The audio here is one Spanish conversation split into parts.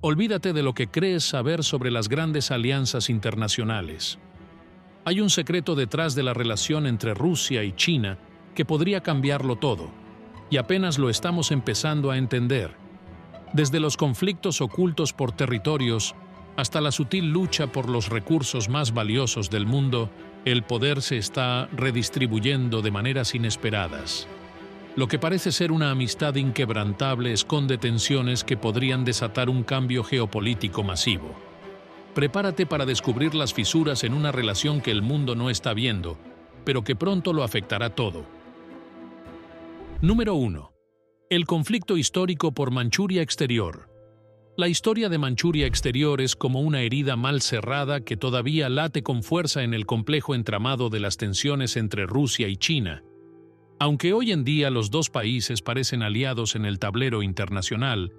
Olvídate de lo que crees saber sobre las grandes alianzas internacionales. Hay un secreto detrás de la relación entre Rusia y China que podría cambiarlo todo, y apenas lo estamos empezando a entender. Desde los conflictos ocultos por territorios hasta la sutil lucha por los recursos más valiosos del mundo, el poder se está redistribuyendo de maneras inesperadas. Lo que parece ser una amistad inquebrantable esconde tensiones que podrían desatar un cambio geopolítico masivo. Prepárate para descubrir las fisuras en una relación que el mundo no está viendo, pero que pronto lo afectará todo. Número 1. El conflicto histórico por Manchuria Exterior. La historia de Manchuria Exterior es como una herida mal cerrada que todavía late con fuerza en el complejo entramado de las tensiones entre Rusia y China. Aunque hoy en día los dos países parecen aliados en el tablero internacional,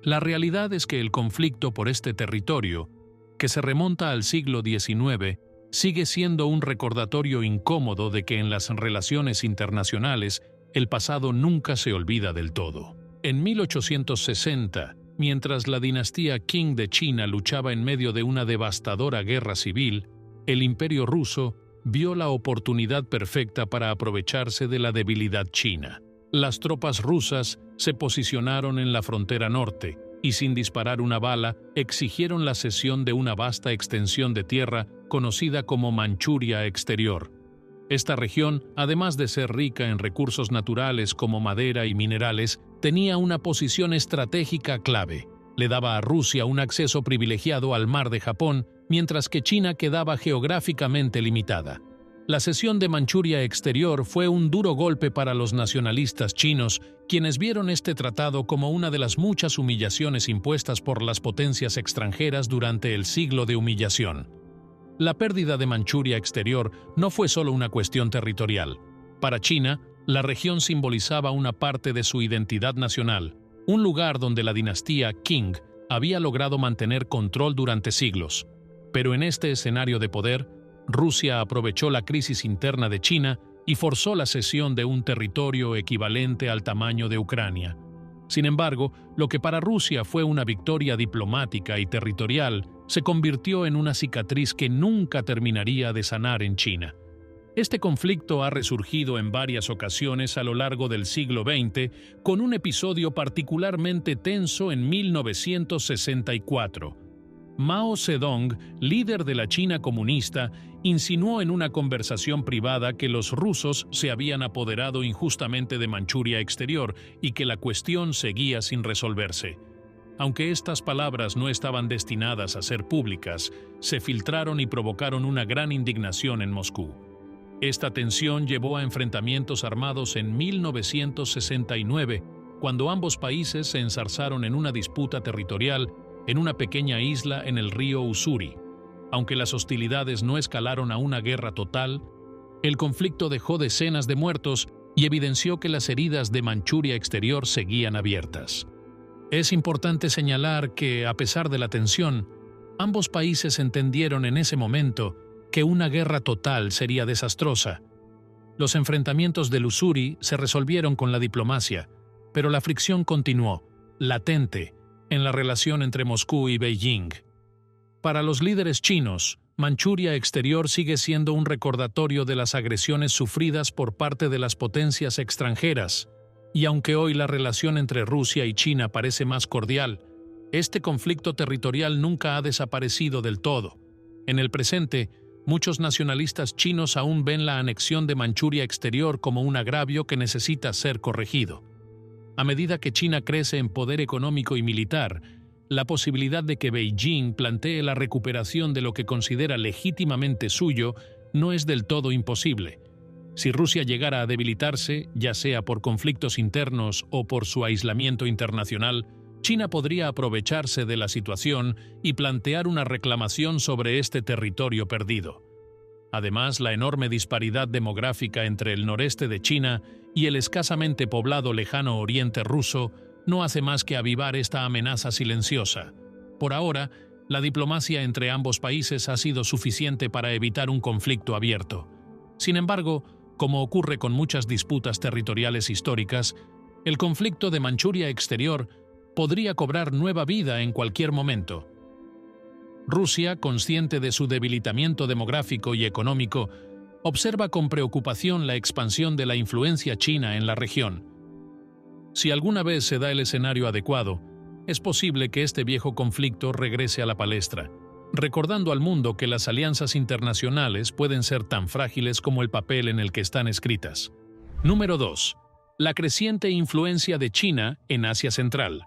la realidad es que el conflicto por este territorio, que se remonta al siglo XIX, sigue siendo un recordatorio incómodo de que en las relaciones internacionales el pasado nunca se olvida del todo. En 1860, mientras la dinastía Qing de China luchaba en medio de una devastadora guerra civil, el Imperio ruso vio la oportunidad perfecta para aprovecharse de la debilidad china. Las tropas rusas se posicionaron en la frontera norte y, sin disparar una bala, exigieron la cesión de una vasta extensión de tierra conocida como Manchuria Exterior. Esta región, además de ser rica en recursos naturales como madera y minerales, tenía una posición estratégica clave. Le daba a Rusia un acceso privilegiado al mar de Japón, mientras que China quedaba geográficamente limitada. La cesión de Manchuria Exterior fue un duro golpe para los nacionalistas chinos, quienes vieron este tratado como una de las muchas humillaciones impuestas por las potencias extranjeras durante el siglo de humillación. La pérdida de Manchuria Exterior no fue solo una cuestión territorial. Para China, la región simbolizaba una parte de su identidad nacional, un lugar donde la dinastía Qing había logrado mantener control durante siglos. Pero en este escenario de poder, Rusia aprovechó la crisis interna de China y forzó la cesión de un territorio equivalente al tamaño de Ucrania. Sin embargo, lo que para Rusia fue una victoria diplomática y territorial se convirtió en una cicatriz que nunca terminaría de sanar en China. Este conflicto ha resurgido en varias ocasiones a lo largo del siglo XX, con un episodio particularmente tenso en 1964. Mao Zedong, líder de la China comunista, insinuó en una conversación privada que los rusos se habían apoderado injustamente de Manchuria Exterior y que la cuestión seguía sin resolverse. Aunque estas palabras no estaban destinadas a ser públicas, se filtraron y provocaron una gran indignación en Moscú. Esta tensión llevó a enfrentamientos armados en 1969, cuando ambos países se enzarzaron en una disputa territorial en una pequeña isla en el río Ussuri. Aunque las hostilidades no escalaron a una guerra total, el conflicto dejó decenas de muertos y evidenció que las heridas de Manchuria Exterior seguían abiertas. Es importante señalar que, a pesar de la tensión, ambos países entendieron en ese momento que una guerra total sería desastrosa. Los enfrentamientos del Ussuri se resolvieron con la diplomacia, pero la fricción continuó, latente, en la relación entre Moscú y Beijing. Para los líderes chinos, Manchuria Exterior sigue siendo un recordatorio de las agresiones sufridas por parte de las potencias extranjeras, y aunque hoy la relación entre Rusia y China parece más cordial, este conflicto territorial nunca ha desaparecido del todo. En el presente, muchos nacionalistas chinos aún ven la anexión de Manchuria Exterior como un agravio que necesita ser corregido. A medida que China crece en poder económico y militar, la posibilidad de que Beijing plantee la recuperación de lo que considera legítimamente suyo no es del todo imposible. Si Rusia llegara a debilitarse, ya sea por conflictos internos o por su aislamiento internacional, China podría aprovecharse de la situación y plantear una reclamación sobre este territorio perdido. Además, la enorme disparidad demográfica entre el noreste de China y el escasamente poblado lejano oriente ruso no hace más que avivar esta amenaza silenciosa. Por ahora, la diplomacia entre ambos países ha sido suficiente para evitar un conflicto abierto. Sin embargo, como ocurre con muchas disputas territoriales históricas, el conflicto de Manchuria Exterior podría cobrar nueva vida en cualquier momento. Rusia, consciente de su debilitamiento demográfico y económico, observa con preocupación la expansión de la influencia china en la región. Si alguna vez se da el escenario adecuado, es posible que este viejo conflicto regrese a la palestra, recordando al mundo que las alianzas internacionales pueden ser tan frágiles como el papel en el que están escritas. Número 2. La creciente influencia de China en Asia Central.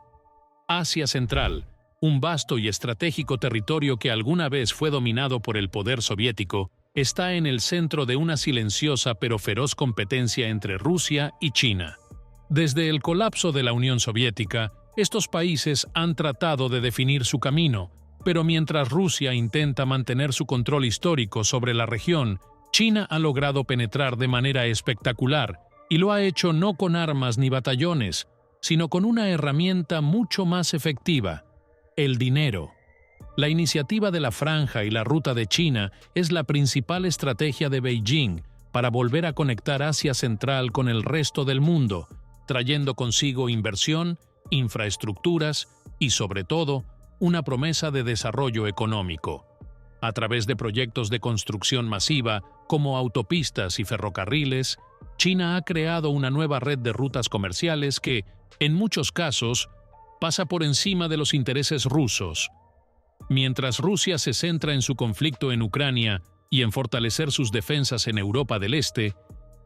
Asia Central, un vasto y estratégico territorio que alguna vez fue dominado por el poder soviético, está en el centro de una silenciosa pero feroz competencia entre Rusia y China. Desde el colapso de la Unión Soviética, estos países han tratado de definir su camino, pero mientras Rusia intenta mantener su control histórico sobre la región, China ha logrado penetrar de manera espectacular, y lo ha hecho no con armas ni batallones, sino con una herramienta mucho más efectiva: el dinero. La iniciativa de la Franja y la Ruta de China es la principal estrategia de Beijing para volver a conectar Asia Central con el resto del mundo, trayendo consigo inversión, infraestructuras y, sobre todo, una promesa de desarrollo económico. A través de proyectos de construcción masiva, como autopistas y ferrocarriles, China ha creado una nueva red de rutas comerciales que, en muchos casos, pasa por encima de los intereses rusos. Mientras Rusia se centra en su conflicto en Ucrania y en fortalecer sus defensas en Europa del Este,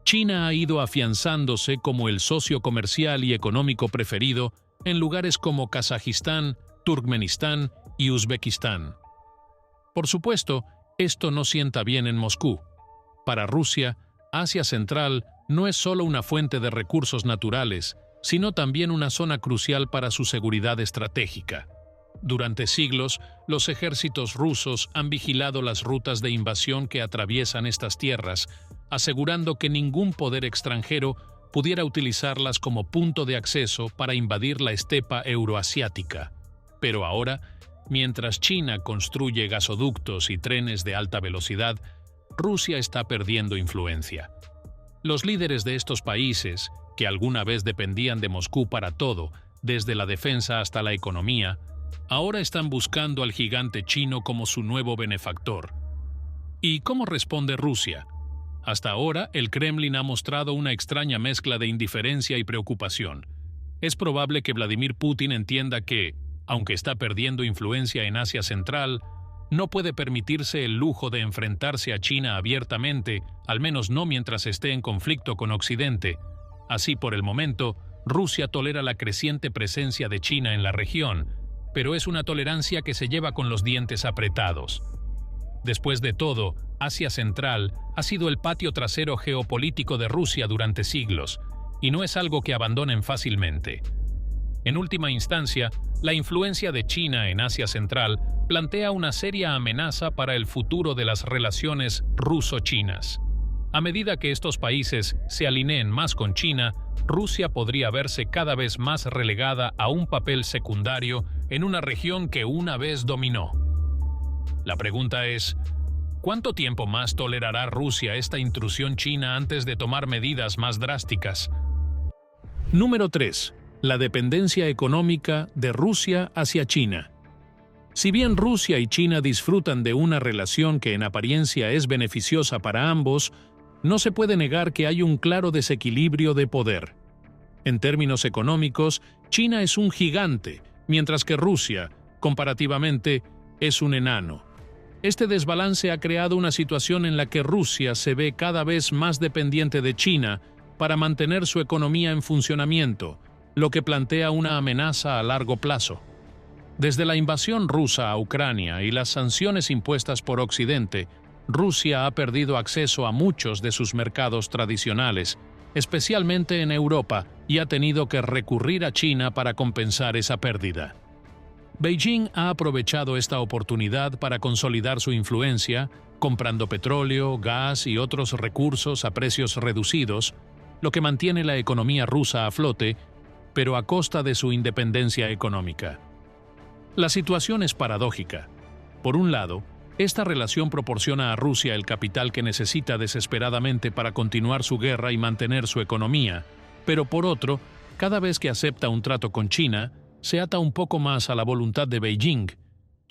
China ha ido afianzándose como el socio comercial y económico preferido en lugares como Kazajistán, Turkmenistán y Uzbekistán. Por supuesto, esto no sienta bien en Moscú. Para Rusia, Asia Central no es solo una fuente de recursos naturales, sino también una zona crucial para su seguridad estratégica. Durante siglos, los ejércitos rusos han vigilado las rutas de invasión que atraviesan estas tierras, asegurando que ningún poder extranjero pudiera utilizarlas como punto de acceso para invadir la estepa euroasiática. Pero ahora, mientras China construye gasoductos y trenes de alta velocidad, Rusia está perdiendo influencia. Los líderes de estos países, que alguna vez dependían de Moscú para todo, desde la defensa hasta la economía, ahora están buscando al gigante chino como su nuevo benefactor. ¿Y cómo responde Rusia? Hasta ahora, el Kremlin ha mostrado una extraña mezcla de indiferencia y preocupación. Es probable que Vladimir Putin entienda que, aunque está perdiendo influencia en Asia Central, no puede permitirse el lujo de enfrentarse a China abiertamente, al menos no mientras esté en conflicto con Occidente. Así, por el momento, Rusia tolera la creciente presencia de China en la región, pero es una tolerancia que se lleva con los dientes apretados. Después de todo, Asia Central ha sido el patio trasero geopolítico de Rusia durante siglos, y no es algo que abandonen fácilmente. En última instancia, la influencia de China en Asia Central plantea una seria amenaza para el futuro de las relaciones ruso-chinas. A medida que estos países se alineen más con China, Rusia podría verse cada vez más relegada a un papel secundario en una región que una vez dominó. La pregunta es, ¿cuánto tiempo más tolerará Rusia esta intrusión china antes de tomar medidas más drásticas? Número 3. La dependencia económica de Rusia hacia China. Si bien Rusia y China disfrutan de una relación que en apariencia es beneficiosa para ambos, no se puede negar que hay un claro desequilibrio de poder. En términos económicos, China es un gigante, mientras que Rusia, comparativamente, es un enano. Este desbalance ha creado una situación en la que Rusia se ve cada vez más dependiente de China para mantener su economía en funcionamiento, lo que plantea una amenaza a largo plazo. Desde la invasión rusa a Ucrania y las sanciones impuestas por Occidente, Rusia ha perdido acceso a muchos de sus mercados tradicionales, especialmente en Europa, y ha tenido que recurrir a China para compensar esa pérdida. Beijing ha aprovechado esta oportunidad para consolidar su influencia, comprando petróleo, gas y otros recursos a precios reducidos, lo que mantiene la economía rusa a flote, pero a costa de su independencia económica. La situación es paradójica. Por un lado, esta relación proporciona a Rusia el capital que necesita desesperadamente para continuar su guerra y mantener su economía, pero por otro, cada vez que acepta un trato con China, se ata un poco más a la voluntad de Beijing.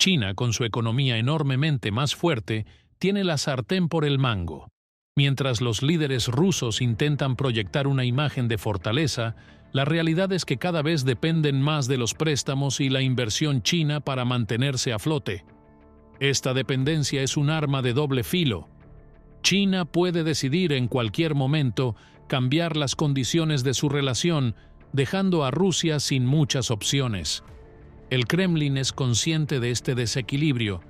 China, con su economía enormemente más fuerte, tiene la sartén por el mango. Mientras los líderes rusos intentan proyectar una imagen de fortaleza, la realidad es que cada vez dependen más de los préstamos y la inversión china para mantenerse a flote. Esta dependencia es un arma de doble filo. China puede decidir en cualquier momento cambiar las condiciones de su relación, dejando a Rusia sin muchas opciones. El Kremlin es consciente de este desequilibrio,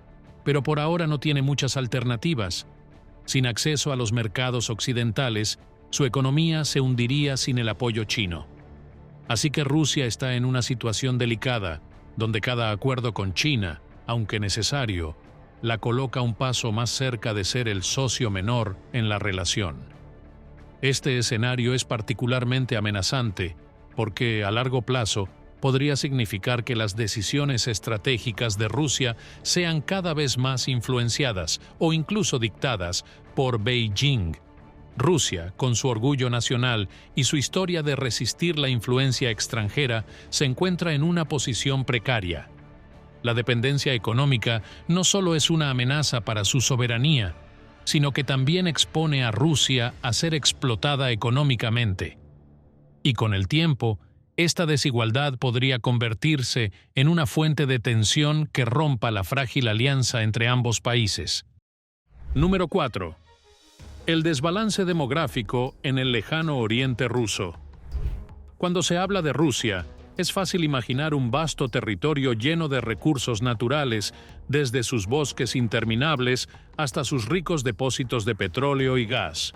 pero por ahora no tiene muchas alternativas. Sin acceso a los mercados occidentales, su economía se hundiría sin el apoyo chino. Así que Rusia está en una situación delicada, donde cada acuerdo con China, aunque necesario, la coloca un paso más cerca de ser el socio menor en la relación. Este escenario es particularmente amenazante, porque a largo plazo podría significar que las decisiones estratégicas de Rusia sean cada vez más influenciadas o incluso dictadas por Beijing. Rusia, con su orgullo nacional y su historia de resistir la influencia extranjera, se encuentra en una posición precaria. La dependencia económica no solo es una amenaza para su soberanía, sino que también expone a Rusia a ser explotada económicamente. Y con el tiempo, esta desigualdad podría convertirse en una fuente de tensión que rompa la frágil alianza entre ambos países. Número 4. El desbalance demográfico en el lejano oriente ruso. Cuando se habla de Rusia, es fácil imaginar un vasto territorio lleno de recursos naturales, desde sus bosques interminables hasta sus ricos depósitos de petróleo y gas.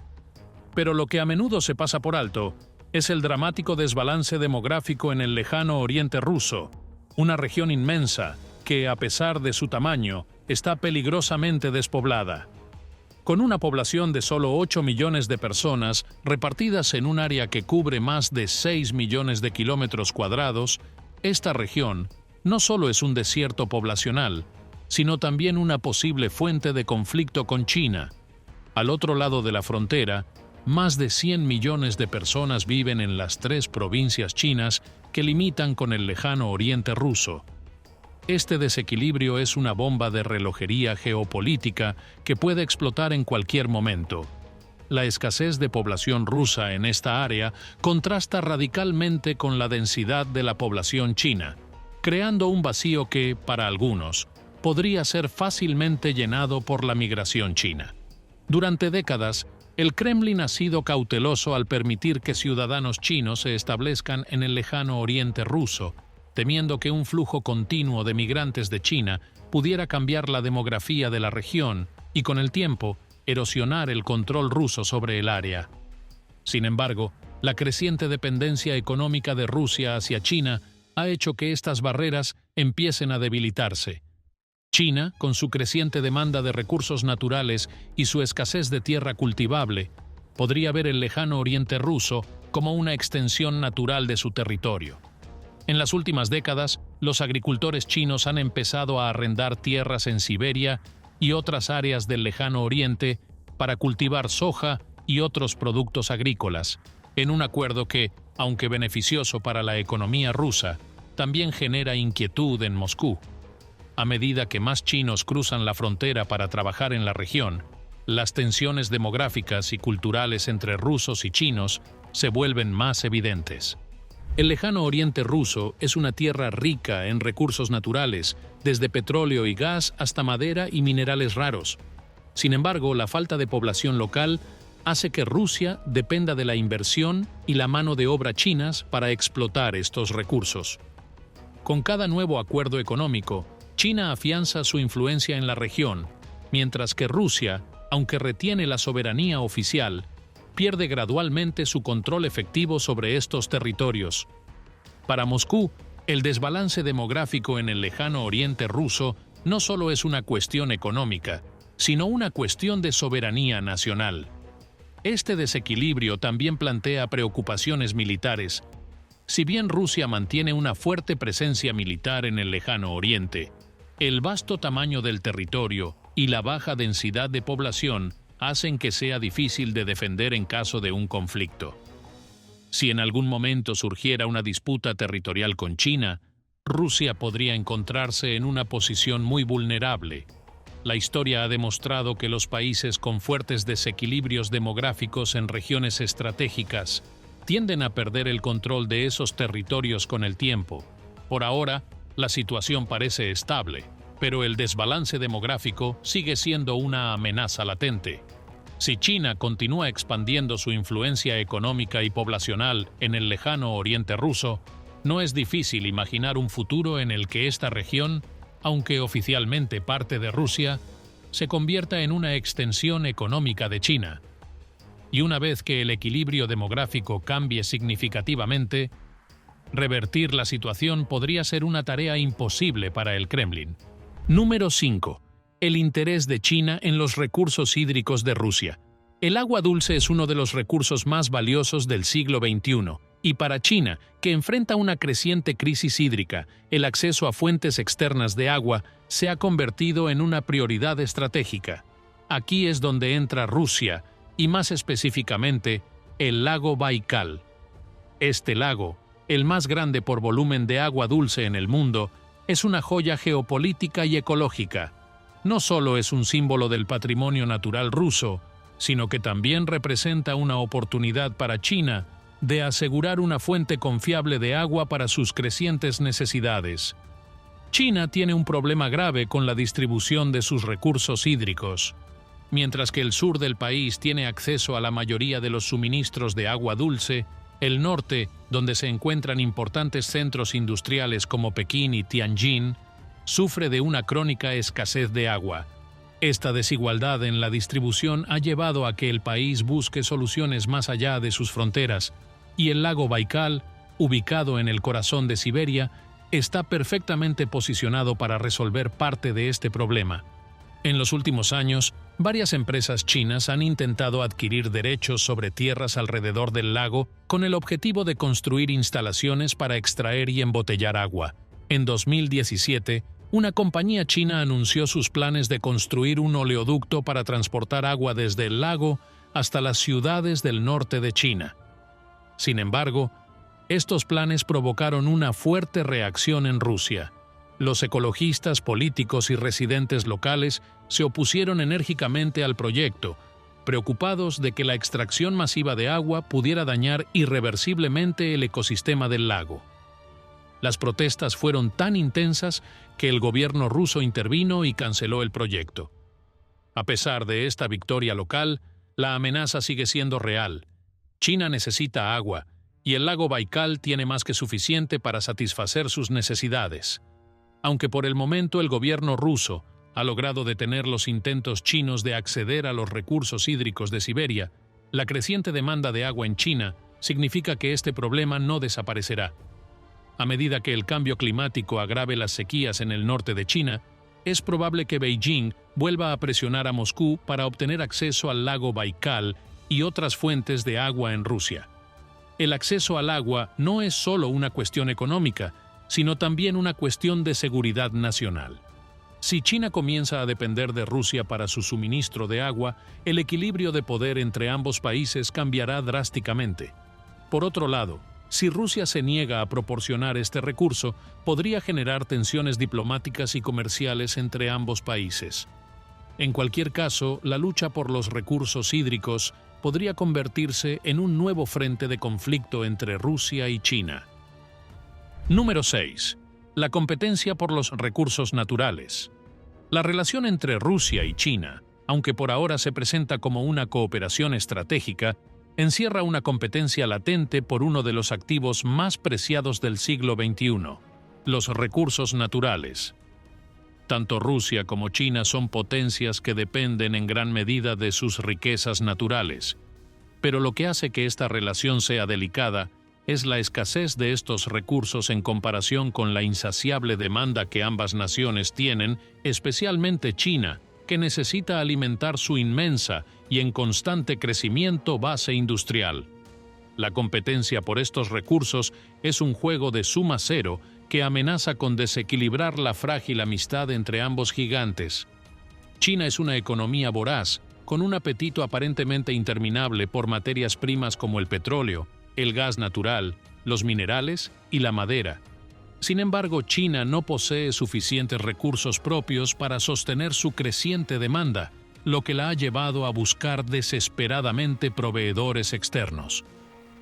Pero lo que a menudo se pasa por alto es el dramático desbalance demográfico en el lejano oriente ruso, una región inmensa que, a pesar de su tamaño, está peligrosamente despoblada. Con una población de solo 8 millones de personas repartidas en un área que cubre más de 6 millones de kilómetros cuadrados, esta región no solo es un desierto poblacional, sino también una posible fuente de conflicto con China. Al otro lado de la frontera, más de 100 millones de personas viven en las 3 provincias chinas que limitan con el lejano oriente ruso. Este desequilibrio es una bomba de relojería geopolítica que puede explotar en cualquier momento. La escasez de población rusa en esta área contrasta radicalmente con la densidad de la población china, creando un vacío que, para algunos, podría ser fácilmente llenado por la migración china. Durante décadas, el Kremlin ha sido cauteloso al permitir que ciudadanos chinos se establezcan en el lejano oriente ruso, temiendo que un flujo continuo de migrantes de China pudiera cambiar la demografía de la región y, con el tiempo, erosionar el control ruso sobre el área. Sin embargo, la creciente dependencia económica de Rusia hacia China ha hecho que estas barreras empiecen a debilitarse. China, con su creciente demanda de recursos naturales y su escasez de tierra cultivable, podría ver el lejano oriente ruso como una extensión natural de su territorio. En las últimas décadas, los agricultores chinos han empezado a arrendar tierras en Siberia y otras áreas del lejano oriente para cultivar soja y otros productos agrícolas, en un acuerdo que, aunque beneficioso para la economía rusa, también genera inquietud en Moscú. A medida que más chinos cruzan la frontera para trabajar en la región, las tensiones demográficas y culturales entre rusos y chinos se vuelven más evidentes. El lejano oriente ruso es una tierra rica en recursos naturales, desde petróleo y gas hasta madera y minerales raros. Sin embargo, la falta de población local hace que Rusia dependa de la inversión y la mano de obra chinas para explotar estos recursos. Con cada nuevo acuerdo económico, China afianza su influencia en la región, mientras que Rusia, aunque retiene la soberanía oficial, pierde gradualmente su control efectivo sobre estos territorios. Para Moscú, el desbalance demográfico en el lejano oriente ruso no solo es una cuestión económica, sino una cuestión de soberanía nacional. Este desequilibrio también plantea preocupaciones militares. Si bien Rusia mantiene una fuerte presencia militar en el lejano oriente, el vasto tamaño del territorio y la baja densidad de población hacen que sea difícil de defender en caso de un conflicto. Si en algún momento surgiera una disputa territorial con China, Rusia podría encontrarse en una posición muy vulnerable. La historia ha demostrado que los países con fuertes desequilibrios demográficos en regiones estratégicas tienden a perder el control de esos territorios con el tiempo. Por ahora, la situación parece estable, pero el desbalance demográfico sigue siendo una amenaza latente. Si China continúa expandiendo su influencia económica y poblacional en el lejano oriente ruso, no es difícil imaginar un futuro en el que esta región, aunque oficialmente parte de Rusia, se convierta en una extensión económica de China. Y una vez que el equilibrio demográfico cambie significativamente, revertir la situación podría ser una tarea imposible para el Kremlin. Número 5. El interés de China en los recursos hídricos de Rusia. El agua dulce es uno de los recursos más valiosos del siglo XXI, y para China, que enfrenta una creciente crisis hídrica, el acceso a fuentes externas de agua se ha convertido en una prioridad estratégica. Aquí es donde entra Rusia, y más específicamente, el lago Baikal. Este lago, el más grande por volumen de agua dulce en el mundo, es una joya geopolítica y ecológica. No solo es un símbolo del patrimonio natural ruso, sino que también representa una oportunidad para China de asegurar una fuente confiable de agua para sus crecientes necesidades. China tiene un problema grave con la distribución de sus recursos hídricos. Mientras que el sur del país tiene acceso a la mayoría de los suministros de agua dulce, el norte, donde se encuentran importantes centros industriales como Pekín y Tianjin, sufre de una crónica escasez de agua. Esta desigualdad en la distribución ha llevado a que el país busque soluciones más allá de sus fronteras, y el lago Baikal, ubicado en el corazón de Siberia, está perfectamente posicionado para resolver parte de este problema. En los últimos años, varias empresas chinas han intentado adquirir derechos sobre tierras alrededor del lago con el objetivo de construir instalaciones para extraer y embotellar agua. En 2017, una compañía china anunció sus planes de construir un oleoducto para transportar agua desde el lago hasta las ciudades del norte de China. Sin embargo, estos planes provocaron una fuerte reacción en Rusia. Los ecologistas, políticos y residentes locales se opusieron enérgicamente al proyecto, preocupados de que la extracción masiva de agua pudiera dañar irreversiblemente el ecosistema del lago. Las protestas fueron tan intensas que el gobierno ruso intervino y canceló el proyecto. A pesar de esta victoria local, la amenaza sigue siendo real. China necesita agua, y el lago Baikal tiene más que suficiente para satisfacer sus necesidades. Aunque por el momento el gobierno ruso ha logrado detener los intentos chinos de acceder a los recursos hídricos de Siberia, la creciente demanda de agua en China significa que este problema no desaparecerá. A medida que el cambio climático agrave las sequías en el norte de China, es probable que Beijing vuelva a presionar a Moscú para obtener acceso al lago Baikal y otras fuentes de agua en Rusia. El acceso al agua no es solo una cuestión económica, sino también una cuestión de seguridad nacional. Si China comienza a depender de Rusia para su suministro de agua, el equilibrio de poder entre ambos países cambiará drásticamente. Por otro lado, si Rusia se niega a proporcionar este recurso, podría generar tensiones diplomáticas y comerciales entre ambos países. En cualquier caso, la lucha por los recursos hídricos podría convertirse en un nuevo frente de conflicto entre Rusia y China. Número 6. La competencia por los recursos naturales. La relación entre Rusia y China, aunque por ahora se presenta como una cooperación estratégica, encierra una competencia latente por uno de los activos más preciados del siglo XXI, los recursos naturales. Tanto Rusia como China son potencias que dependen en gran medida de sus riquezas naturales. Pero lo que hace que esta relación sea delicada es la escasez de estos recursos en comparación con la insaciable demanda que ambas naciones tienen, especialmente China, que necesita alimentar su inmensa y en constante crecimiento base industrial. La competencia por estos recursos es un juego de suma cero que amenaza con desequilibrar la frágil amistad entre ambos gigantes. China es una economía voraz, con un apetito aparentemente interminable por materias primas como el petróleo, el gas natural, los minerales y la madera. Sin embargo, China no posee suficientes recursos propios para sostener su creciente demanda, lo que la ha llevado a buscar desesperadamente proveedores externos.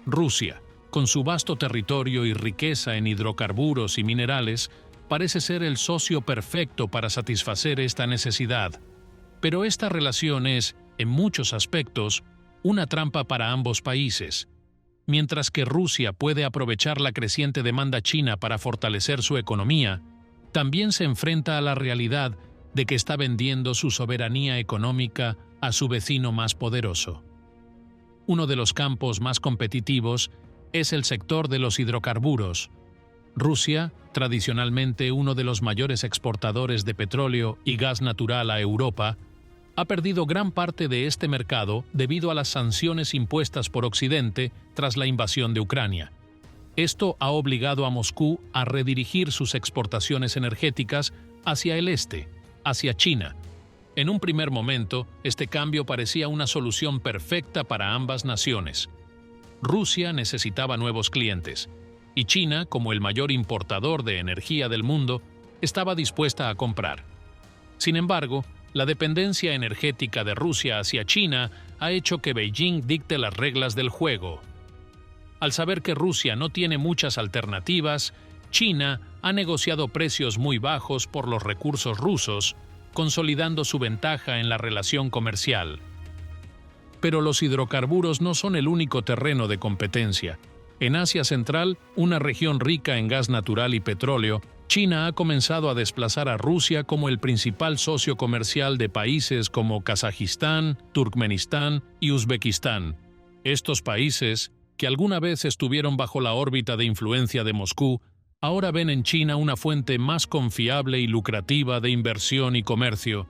Rusia, con su vasto territorio y riqueza en hidrocarburos y minerales, parece ser el socio perfecto para satisfacer esta necesidad. Pero esta relación es, en muchos aspectos, una trampa para ambos países. Mientras que Rusia puede aprovechar la creciente demanda china para fortalecer su economía, también se enfrenta a la realidad de que está vendiendo su soberanía económica a su vecino más poderoso. Uno de los campos más competitivos es el sector de los hidrocarburos. Rusia, tradicionalmente uno de los mayores exportadores de petróleo y gas natural a Europa, ha perdido gran parte de este mercado debido a las sanciones impuestas por Occidente tras la invasión de Ucrania. Esto ha obligado a Moscú a redirigir sus exportaciones energéticas hacia el este, hacia China. En un primer momento, este cambio parecía una solución perfecta para ambas naciones. Rusia necesitaba nuevos clientes, y China, como el mayor importador de energía del mundo, estaba dispuesta a comprar. Sin embargo, la dependencia energética de Rusia hacia China ha hecho que Beijing dicte las reglas del juego. Al saber que Rusia no tiene muchas alternativas, China ha negociado precios muy bajos por los recursos rusos, consolidando su ventaja en la relación comercial. Pero los hidrocarburos no son el único terreno de competencia. En Asia Central, una región rica en gas natural y petróleo, China ha comenzado a desplazar a Rusia como el principal socio comercial de países como Kazajistán, Turkmenistán y Uzbekistán. Estos países, que alguna vez estuvieron bajo la órbita de influencia de Moscú, ahora ven en China una fuente más confiable y lucrativa de inversión y comercio.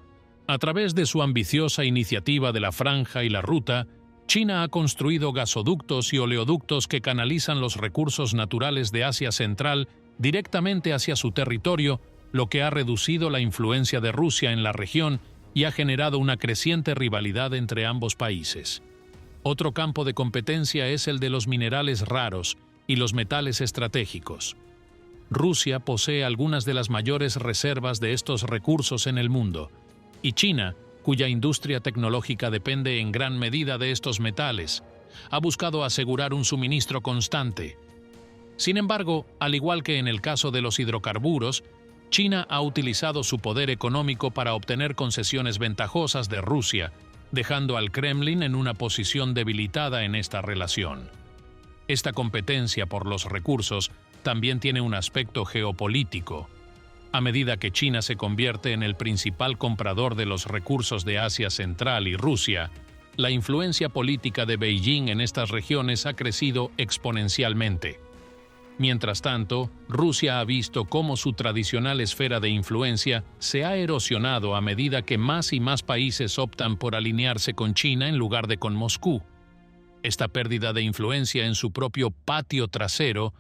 A través de su ambiciosa iniciativa de la Franja y la Ruta, China ha construido gasoductos y oleoductos que canalizan los recursos naturales de Asia Central directamente hacia su territorio, lo que ha reducido la influencia de Rusia en la región y ha generado una creciente rivalidad entre ambos países. Otro campo de competencia es el de los minerales raros y los metales estratégicos. Rusia posee algunas de las mayores reservas de estos recursos en el mundo, y China, cuya industria tecnológica depende en gran medida de estos metales, ha buscado asegurar un suministro constante. Sin embargo, al igual que en el caso de los hidrocarburos, China ha utilizado su poder económico para obtener concesiones ventajosas de Rusia, dejando al Kremlin en una posición debilitada en esta relación. Esta competencia por los recursos también tiene un aspecto geopolítico. A medida que China se convierte en el principal comprador de los recursos de Asia Central y Rusia, la influencia política de Beijing en estas regiones ha crecido exponencialmente. Mientras tanto, Rusia ha visto cómo su tradicional esfera de influencia se ha erosionado a medida que más y más países optan por alinearse con China en lugar de con Moscú. Esta pérdida de influencia en su propio patio trasero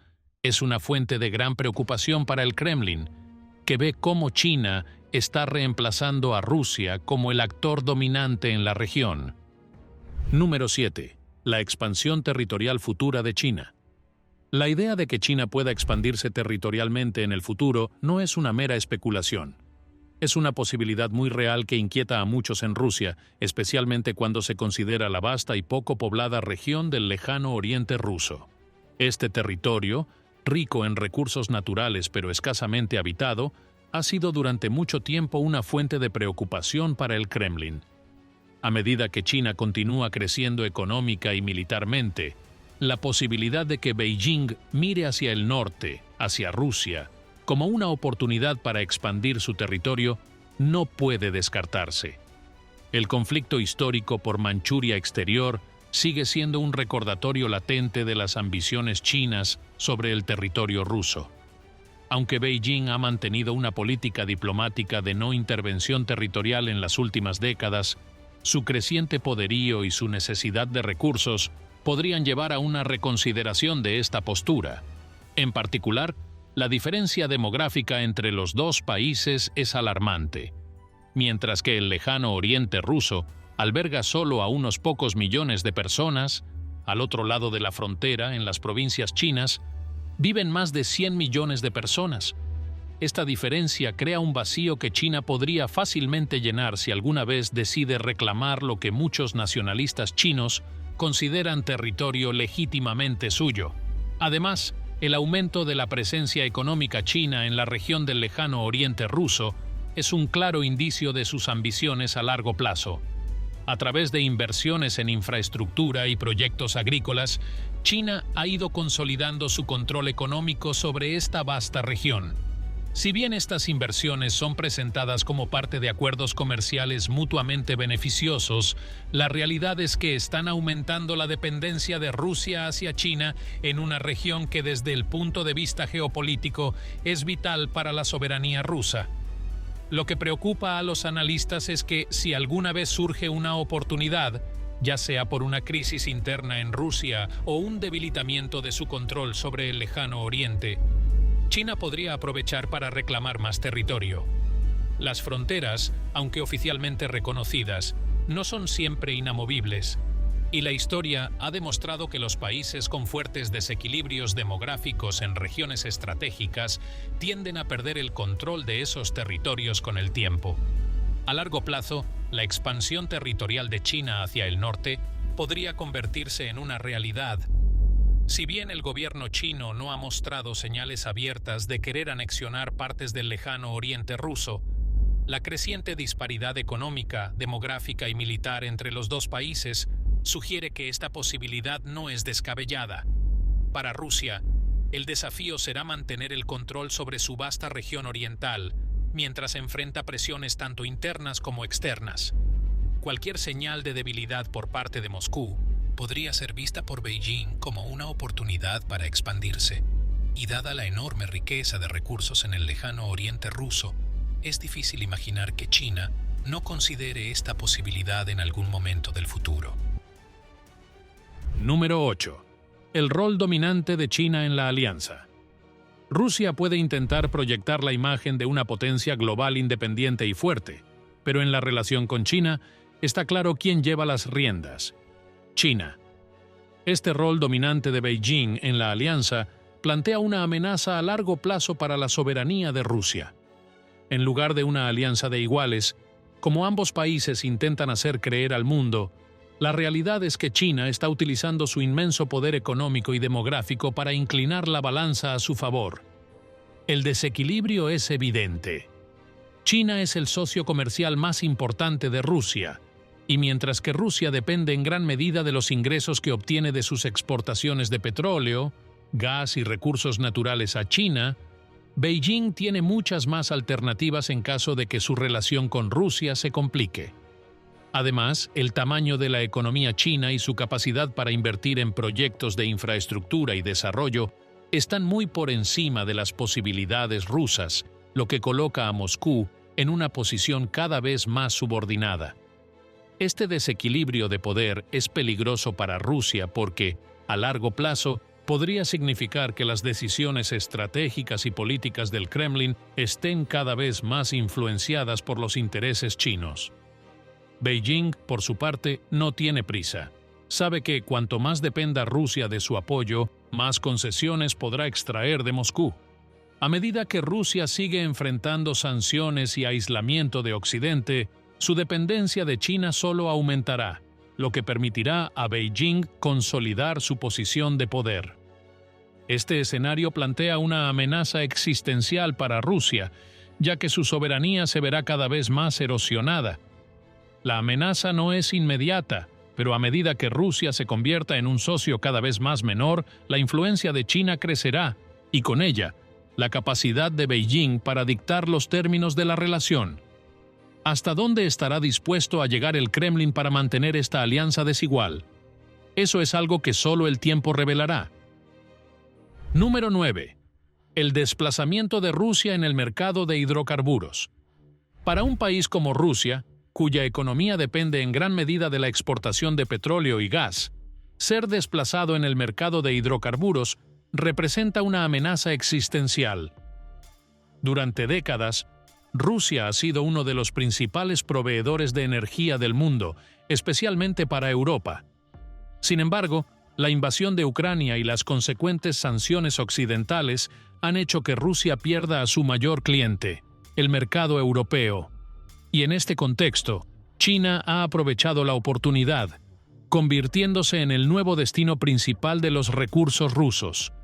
es una fuente de gran preocupación para el Kremlin, que ve cómo China está reemplazando a Rusia como el actor dominante en la región. Número 7. La expansión territorial futura de China. La idea de que China pueda expandirse territorialmente en el futuro no es una mera especulación. Es una posibilidad muy real que inquieta a muchos en Rusia, especialmente cuando se considera la vasta y poco poblada región del lejano oriente ruso. Este territorio, rico en recursos naturales pero escasamente habitado, ha sido durante mucho tiempo una fuente de preocupación para el Kremlin. A medida que China continúa creciendo económica y militarmente, la posibilidad de que Beijing mire hacia el norte, hacia Rusia, como una oportunidad para expandir su territorio, no puede descartarse. El conflicto histórico por Manchuria exterior sigue siendo un recordatorio latente de las ambiciones chinas sobre el territorio ruso. Aunque Beijing ha mantenido una política diplomática de no intervención territorial en las últimas décadas, su creciente poderío y su necesidad de recursos podrían llevar a una reconsideración de esta postura. En particular, la diferencia demográfica entre los dos países es alarmante. Mientras que el lejano oriente ruso alberga solo a unos pocos millones de personas, al otro lado de la frontera, en las provincias chinas, viven más de 100 millones de personas. Esta diferencia crea un vacío que China podría fácilmente llenar si alguna vez decide reclamar lo que muchos nacionalistas chinos consideran territorio legítimamente suyo. Además, el aumento de la presencia económica china en la región del lejano oriente ruso es un claro indicio de sus ambiciones a largo plazo. A través de inversiones en infraestructura y proyectos agrícolas, China ha ido consolidando su control económico sobre esta vasta región. Si bien estas inversiones son presentadas como parte de acuerdos comerciales mutuamente beneficiosos, la realidad es que están aumentando la dependencia de Rusia hacia China en una región que desde el punto de vista geopolítico es vital para la soberanía rusa. Lo que preocupa a los analistas es que si alguna vez surge una oportunidad, ya sea por una crisis interna en Rusia o un debilitamiento de su control sobre el lejano oriente, China podría aprovechar para reclamar más territorio. Las fronteras, aunque oficialmente reconocidas, no son siempre inamovibles, y la historia ha demostrado que los países con fuertes desequilibrios demográficos en regiones estratégicas tienden a perder el control de esos territorios con el tiempo. A largo plazo, la expansión territorial de China hacia el norte podría convertirse en una realidad. Si bien el gobierno chino no ha mostrado señales abiertas de querer anexionar partes del lejano oriente ruso, la creciente disparidad económica, demográfica y militar entre los dos países sugiere que esta posibilidad no es descabellada. Para Rusia, el desafío será mantener el control sobre su vasta región oriental, mientras enfrenta presiones tanto internas como externas. Cualquier señal de debilidad por parte de Moscú podría ser vista por Beijing como una oportunidad para expandirse, y dada la enorme riqueza de recursos en el lejano oriente ruso, es difícil imaginar que China no considere esta posibilidad en algún momento del futuro. Número 8. El rol dominante de China en la alianza. Rusia puede intentar proyectar la imagen de una potencia global independiente y fuerte, pero en la relación con China está claro quién lleva las riendas: China. Este rol dominante de Beijing en la alianza plantea una amenaza a largo plazo para la soberanía de Rusia. En lugar de una alianza de iguales, como ambos países intentan hacer creer al mundo, la realidad es que China está utilizando su inmenso poder económico y demográfico para inclinar la balanza a su favor. El desequilibrio es evidente. China es el socio comercial más importante de Rusia, y mientras que Rusia depende en gran medida de los ingresos que obtiene de sus exportaciones de petróleo, gas y recursos naturales a China, Beijing tiene muchas más alternativas en caso de que su relación con Rusia se complique. Además, el tamaño de la economía china y su capacidad para invertir en proyectos de infraestructura y desarrollo están muy por encima de las posibilidades rusas, lo que coloca a Moscú en una posición cada vez más subordinada. Este desequilibrio de poder es peligroso para Rusia porque, a largo plazo, podría significar que las decisiones estratégicas y políticas del Kremlin estén cada vez más influenciadas por los intereses chinos. Beijing, por su parte, no tiene prisa. Sabe que cuanto más dependa Rusia de su apoyo, más concesiones podrá extraer de Moscú. A medida que Rusia sigue enfrentando sanciones y aislamiento de Occidente, su dependencia de China solo aumentará, lo que permitirá a Beijing consolidar su posición de poder. Este escenario plantea una amenaza existencial para Rusia, ya que su soberanía se verá cada vez más erosionada. La amenaza no es inmediata, pero a medida que Rusia se convierta en un socio cada vez más menor, la influencia de China crecerá, y con ella, la capacidad de Beijing para dictar los términos de la relación. ¿Hasta dónde estará dispuesto a llegar el Kremlin para mantener esta alianza desigual? Eso es algo que solo el tiempo revelará. Número 9. El desplazamiento de Rusia en el mercado de hidrocarburos. Para un país como Rusia, cuya economía depende en gran medida de la exportación de petróleo y gas, ser desplazado en el mercado de hidrocarburos representa una amenaza existencial. Durante décadas, Rusia ha sido uno de los principales proveedores de energía del mundo, especialmente para Europa. Sin embargo, La invasión de Ucrania y las consecuentes sanciones occidentales han hecho que Rusia pierda a su mayor cliente, el mercado europeo. Y en este contexto, China ha aprovechado la oportunidad, convirtiéndose en el nuevo destino principal de los recursos rusos.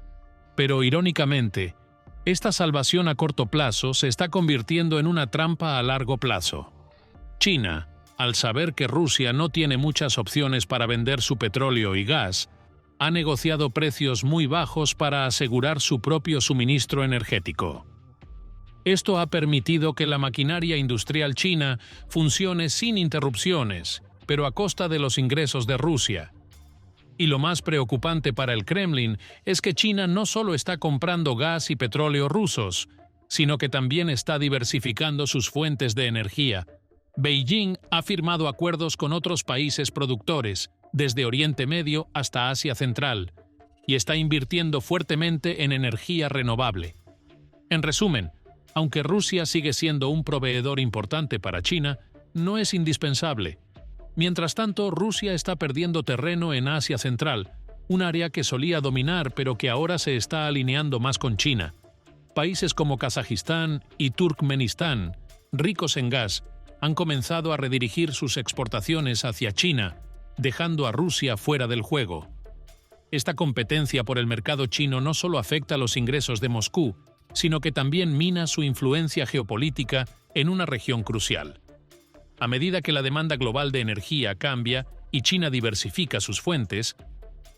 Pero irónicamente, esta salvación a corto plazo se está convirtiendo en una trampa a largo plazo. China, al saber que Rusia no tiene muchas opciones para vender su petróleo y gas, ha negociado precios muy bajos para asegurar su propio suministro energético. Esto ha permitido que la maquinaria industrial china funcione sin interrupciones, pero a costa de los ingresos de Rusia. Y lo más preocupante para el Kremlin es que China no solo está comprando gas y petróleo rusos, sino que también está diversificando sus fuentes de energía. Beijing ha firmado acuerdos con otros países productores, desde Oriente Medio hasta Asia Central, y está invirtiendo fuertemente en energía renovable. En resumen, aunque Rusia sigue siendo un proveedor importante para China, no es indispensable. Mientras tanto, Rusia está perdiendo terreno en Asia Central, un área que solía dominar pero que ahora se está alineando más con China. Países como Kazajistán y Turkmenistán, ricos en gas, han comenzado a redirigir sus exportaciones hacia China, dejando a Rusia fuera del juego. Esta competencia por el mercado chino no solo afecta los ingresos de Moscú, sino que también mina su influencia geopolítica en una región crucial. A medida que la demanda global de energía cambia y China diversifica sus fuentes,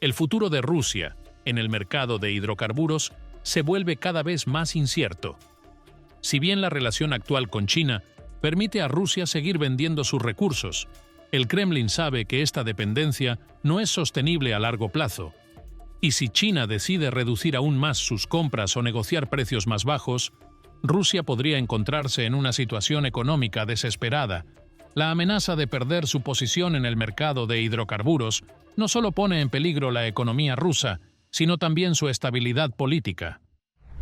el futuro de Rusia en el mercado de hidrocarburos se vuelve cada vez más incierto. Si bien la relación actual con China permite a Rusia seguir vendiendo sus recursos, el Kremlin sabe que esta dependencia no es sostenible a largo plazo. Y si China decide reducir aún más sus compras o negociar precios más bajos, Rusia podría encontrarse en una situación económica desesperada. La amenaza de perder su posición en el mercado de hidrocarburos no solo pone en peligro la economía rusa, sino también su estabilidad política.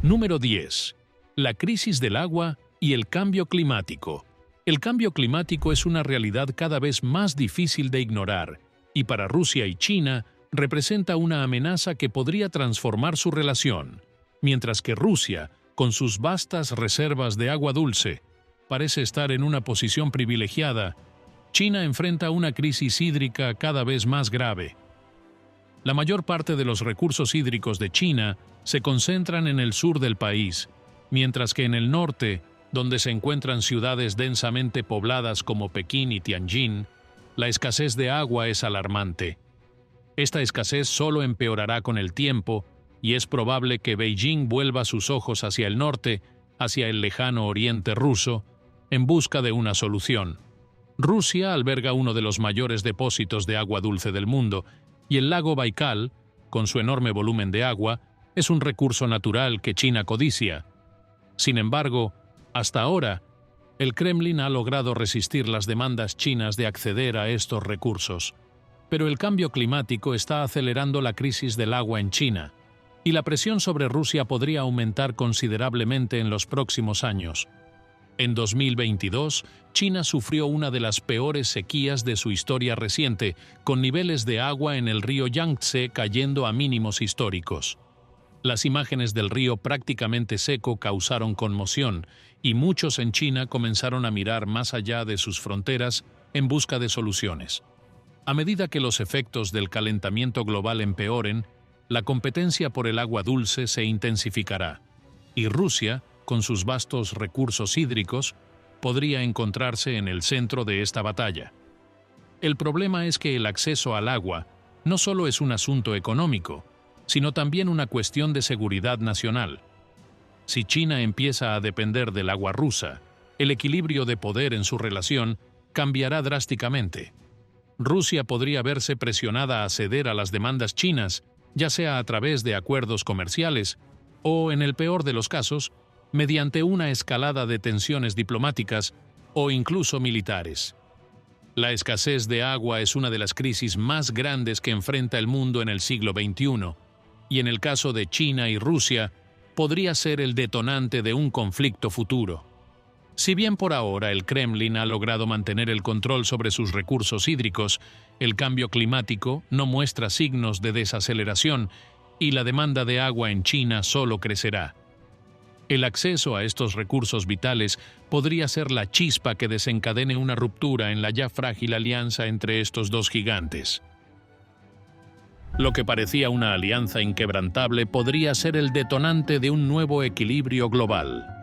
Número 10. La crisis del agua y el cambio climático. El cambio climático es una realidad cada vez más difícil de ignorar, y para Rusia y China representa una amenaza que podría transformar su relación, mientras que Rusia, con sus vastas reservas de agua dulce, parece estar en una posición privilegiada. China enfrenta una crisis hídrica cada vez más grave. La mayor parte de los recursos hídricos de China se concentran en el sur del país, mientras que en el norte, donde se encuentran ciudades densamente pobladas como Pekín y Tianjin, la escasez de agua es alarmante. Esta escasez solo empeorará con el tiempo, y es probable que Beijing vuelva sus ojos hacia el norte, hacia el lejano oriente ruso, en busca de una solución. Rusia alberga uno de los mayores depósitos de agua dulce del mundo, y el lago Baikal, con su enorme volumen de agua, es un recurso natural que China codicia. Sin embargo, hasta ahora, el Kremlin ha logrado resistir las demandas chinas de acceder a estos recursos. Pero el cambio climático está acelerando la crisis del agua en China, y la presión sobre Rusia podría aumentar considerablemente en los próximos años. En 2022, China sufrió una de las peores sequías de su historia reciente, con niveles de agua en el río Yangtze cayendo a mínimos históricos. Las imágenes del río prácticamente seco causaron conmoción, y muchos en China comenzaron a mirar más allá de sus fronteras en busca de soluciones. A medida que los efectos del calentamiento global empeoren, la competencia por el agua dulce se intensificará, y Rusia, con sus vastos recursos hídricos, podría encontrarse en el centro de esta batalla. El problema es que el acceso al agua no solo es un asunto económico, sino también una cuestión de seguridad nacional. Si China empieza a depender del agua rusa, el equilibrio de poder en su relación cambiará drásticamente. Rusia podría verse presionada a ceder a las demandas chinas, ya sea a través de acuerdos comerciales o, en el peor de los casos, mediante una escalada de tensiones diplomáticas o incluso militares. La escasez de agua es una de las crisis más grandes que enfrenta el mundo en el siglo XXI, y en el caso de China y Rusia, podría ser el detonante de un conflicto futuro. Si bien por ahora el Kremlin ha logrado mantener el control sobre sus recursos hídricos, el cambio climático no muestra signos de desaceleración y la demanda de agua en China solo crecerá. El acceso a estos recursos vitales podría ser la chispa que desencadene una ruptura en la ya frágil alianza entre estos dos gigantes. Lo que parecía una alianza inquebrantable podría ser el detonante de un nuevo equilibrio global.